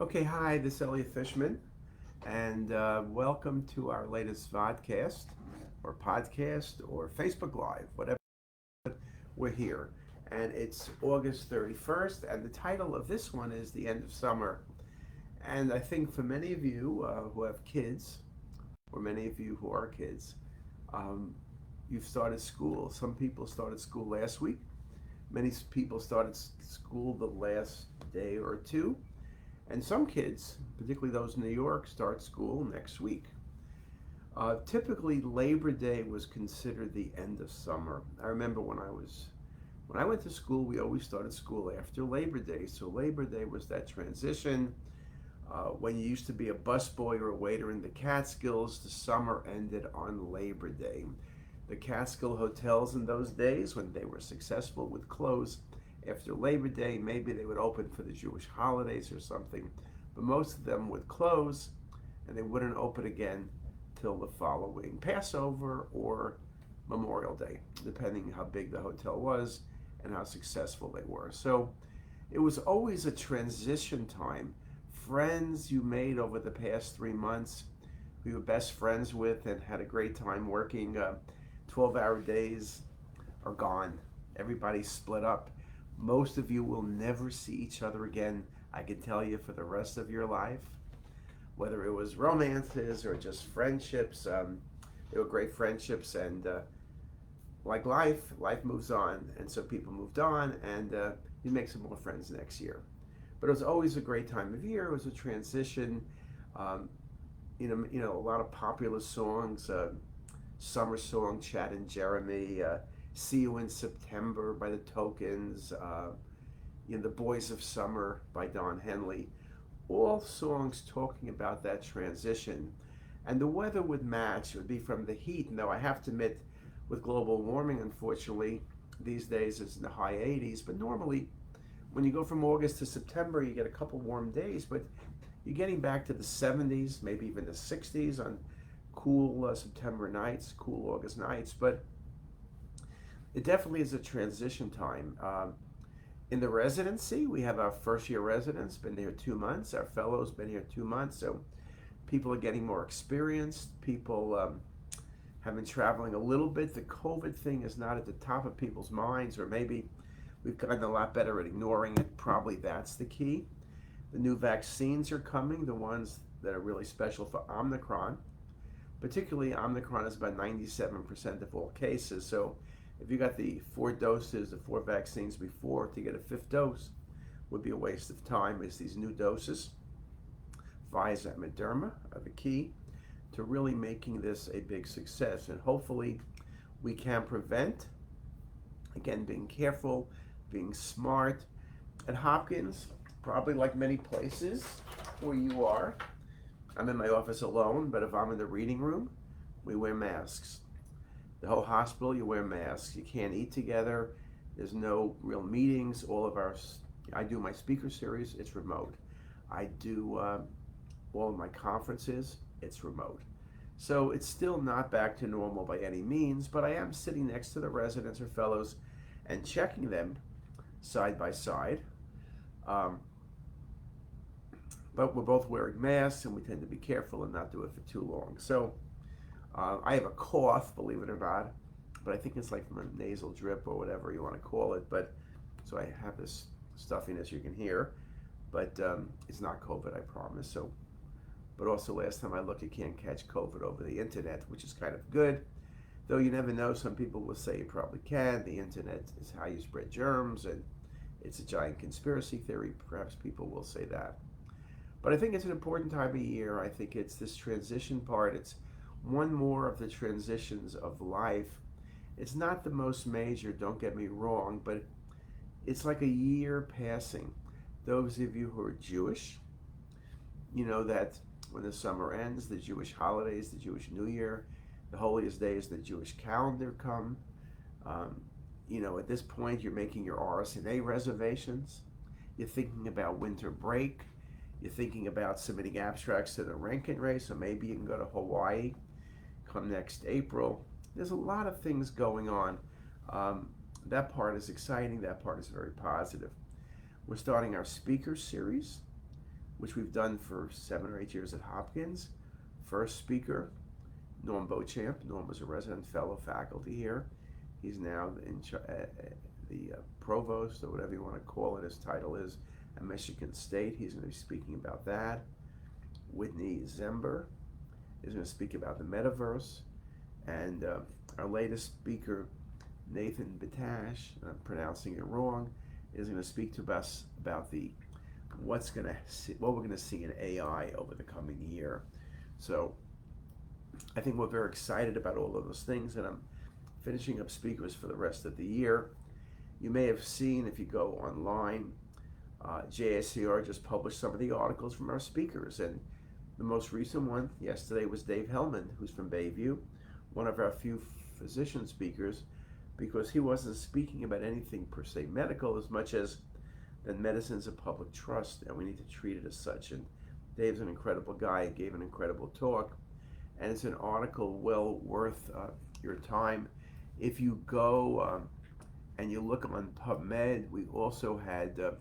Okay, hi, this is Elliot Fishman, and welcome to our latest vodcast, or podcast, or Facebook Live, whatever. We're here, and it's August 31st, and the title of this one is The End of Summer. And I think for many of you who have kids, or many of you who are kids, um, you've started school. Some people started school last week, many people started school the last day or two. And some kids, particularly those in New York, start school next week. Typically, Labor Day was considered the end of summer. I remember when I went to school, we always started school after Labor Day. So Labor Day was that transition. When you used to be a busboy or a waiter in the Catskills, the summer ended on Labor Day. The Catskill hotels in those days, when they were successful, would close after Labor Day. Maybe they would open for the Jewish holidays or something, but most of them would close and they wouldn't open again till the following Passover or Memorial Day, depending how big the hotel was and how successful they were. So it was always a transition time. Friends you made over the past 3 months, who you were best friends with and had a great time working 12-hour days, are gone. Everybody's split up. Most of you will never see each other again, I can tell you, for the rest of your life. Whether it was romances or just friendships, they were great friendships, and like life moves on, and so people moved on, and you make some more friends next year. But it was always a great time of year. It was a transition. Um, a lot of popular songs, summer song, Chad and Jeremy, See You in September by the Tokens, The Boys of Summer by Don Henley. All songs talking about that transition. And the weather would match. It would be from the heat. And though I have to admit, with global warming, unfortunately, these days it's in the high 80s. But normally, when you go from August to September, you get a couple warm days. But you're getting back to the 70s, maybe even the 60s on cool September nights, cool August nights. But it definitely is a transition time. In the residency, we have our first year residents, been here 2 months. Our fellows been here 2 months. So people are getting more experienced. People have been traveling a little bit. The COVID thing is not at the top of people's minds, or maybe we've gotten a lot better at ignoring it. Probably that's the key. The new vaccines are coming, the ones that are really special for Omicron. Particularly, Omicron is about 97% of all cases. So if you got the 4 doses, the 4 vaccines before, to get a fifth dose would be a waste of time. Is these new doses, Pfizer and Moderna, are the key to really making this a big success. And hopefully we can prevent, again, being careful, being smart. At Hopkins, probably like many places where you are, I'm in my office alone, but if I'm in the reading room, we wear masks. The whole hospital, you wear masks. You can't eat together. There's no real meetings. I do my speaker series, it's remote. I do all of my conferences, it's remote. So it's still not back to normal by any means, but I am sitting next to the residents or fellows and checking them side by side. Um, but we're both wearing masks, and we tend to be careful and not do it for too long. So I have a cough, believe it or not, but I think it's like from a nasal drip or whatever you want to call it. But so I have this stuffiness you can hear, but it's not COVID, I promise. So, but also last time I looked, you can't catch COVID over the internet, which is kind of good. Though you never know, some people will say you probably can. The internet is how you spread germs, and it's a giant conspiracy theory. Perhaps people will say that. But I think it's an important time of year. I think it's this transition part. It's one more of the transitions of life. It's not the most major, don't get me wrong, but it's like a year passing. Those of you who are Jewish, you know that when the summer ends, the Jewish holidays, the Jewish New Year, the holiest days, the Jewish calendar come. At this point, you're making your RSNA reservations. You're thinking about winter break. You're thinking about submitting abstracts to the Rankin race, so maybe you can go to Hawaii come next April. There's a lot of things going on. That part is exciting. That part is very positive. We're starting our speaker series which we've done for 7 or 8 years at Hopkins. First speaker, Norm Beauchamp. Norm was a resident fellow faculty here. He's now the provost, or whatever you want to call it. His title is at Michigan State. He's going to be speaking about that. Whitney Zember is going to speak about the metaverse. And our latest speaker, Nathan Batash, I'm pronouncing it wrong, is going to speak to us about what we're going to see in AI over the coming year. So I think we're very excited about all of those things, and I'm finishing up speakers for the rest of the year. You may have seen, if you go online, JACR just published some of the articles from our speakers, and the most recent one yesterday was Dave Hellman, who's from Bayview, one of our few physician speakers, because he wasn't speaking about anything per se medical as much as that medicine's a public trust and we need to treat it as such. And Dave's an incredible guy. He gave an incredible talk, and it's an article well worth your time. If you go and you look on PubMed, we also had a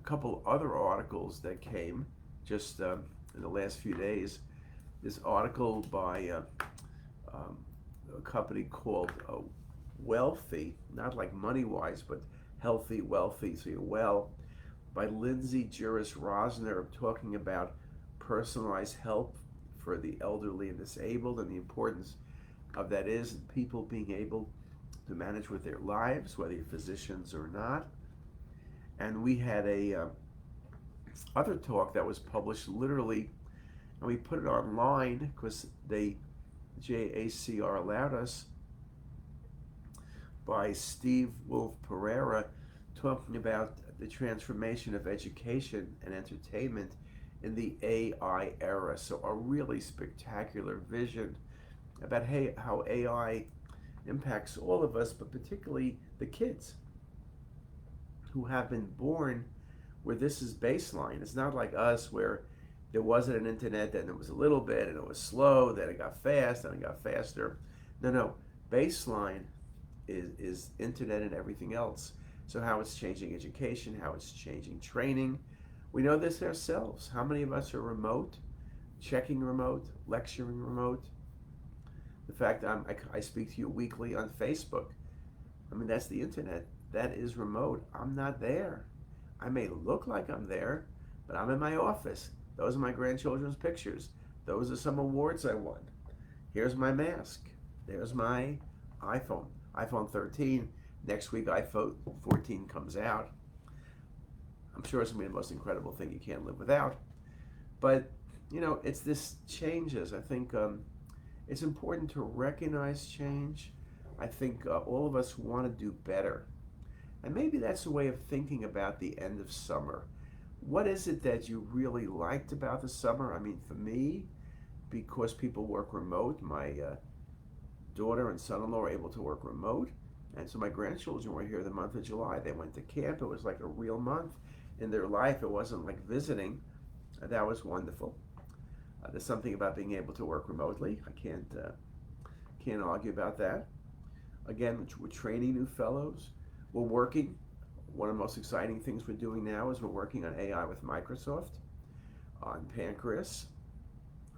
couple other articles that came just in the last few days. This article by a company called Wealthy, not like money-wise, but healthy, wealthy, so you're well, by Lindsay Juris Rosner, talking about personalized help for the elderly and disabled, and the importance of that is people being able to manage with their lives, whether you're physicians or not. And we had a other talk that was published literally, and we put it online because JACR allowed us, by Steve Wolf Pereira, talking about the transformation of education and entertainment in the AI era. So a really spectacular vision about how AI impacts all of us, but particularly the kids who have been born where this is baseline. It's not like us where there wasn't an internet, then it was a little bit, and it was slow, then it got fast, then it got faster. No, baseline is internet and everything else. So how it's changing education, how it's changing training. We know this ourselves. How many of us are remote, checking remote, lecturing remote? The fact that I speak to you weekly on Facebook, I mean, that's the internet. That is remote. I'm not there. I may look like I'm there, but I'm in my office. Those are my grandchildren's pictures. Those are some awards I won. Here's my mask. There's my iPhone 13. Next week, iPhone 14 comes out. I'm sure it's going to be the most incredible thing you can't live without. But, it's this changes. I think it's important to recognize change. I think all of us want to do better. And maybe that's a way of thinking about the end of summer. What is it that you really liked about the summer? I mean, for me, because people work remote, my daughter and son-in-law were able to work remote. And so my grandchildren were here the month of July. They went to camp. It was like a real month in their life. It wasn't like visiting. That was wonderful. There's something about being able to work remotely. I can't argue about that. Again, we're training new fellows. We're working. One of the most exciting things we're doing now is we're working on AI with Microsoft on pancreas.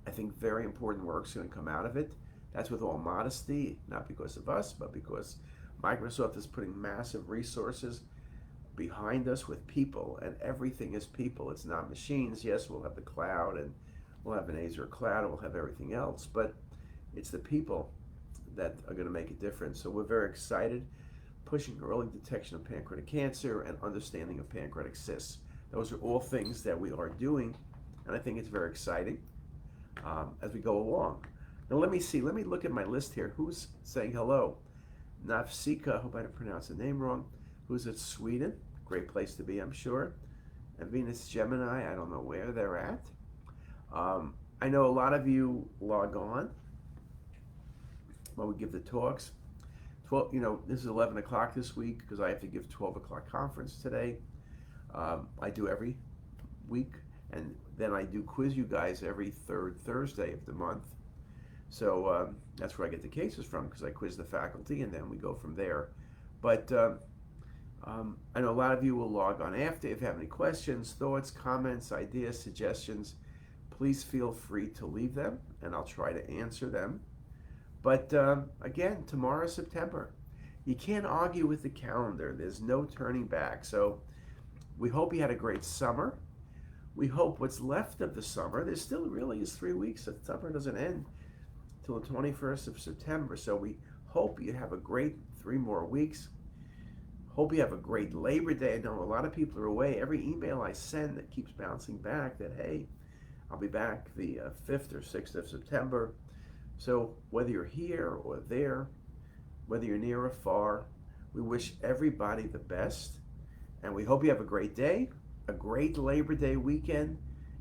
I think very important work's going to come out of it. That's with all modesty, not because of us, but because Microsoft is putting massive resources behind us with people, and everything is people. It's not machines. Yes, we'll have the cloud, and we'll have an Azure cloud, and we'll have everything else, but it's the people that are going to make a difference. So we're very excited, pushing early detection of pancreatic cancer and understanding of pancreatic cysts. Those are all things that we are doing, and I think it's very exciting as we go along. Now let me look at my list here. Who's saying hello? Nafsika, I hope I didn't pronounce the name wrong, who's at Sweden. Great place to be, I'm sure. And Venus Gemini, I don't know where they're at. I know a lot of you log on when we give the talks. 12, this is 11 o'clock this week because I have to give 12 o'clock conference today. I do every week, and then I do quiz you guys every third Thursday of the month. So that's where I get the cases from, because I quiz the faculty and then we go from there. But I know a lot of you will log on after. If you have any questions, thoughts, comments, ideas, suggestions, please feel free to leave them and I'll try to answer them. But again, tomorrow's September. You can't argue with the calendar. There's no turning back. So we hope you had a great summer. We hope what's left of the summer, there still really is 3 weeks. The summer doesn't end till the 21st of September. So we hope you have a great 3 more weeks. Hope you have a great Labor Day. I know a lot of people are away. Every email I send that keeps bouncing back that, hey, I'll be back the 5th or 6th of September. So whether you're here or there, whether you're near or far, we wish everybody the best. And we hope you have a great day, a great Labor Day weekend,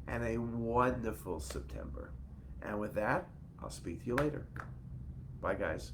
and a wonderful September. And with that, I'll speak to you later. Bye, guys.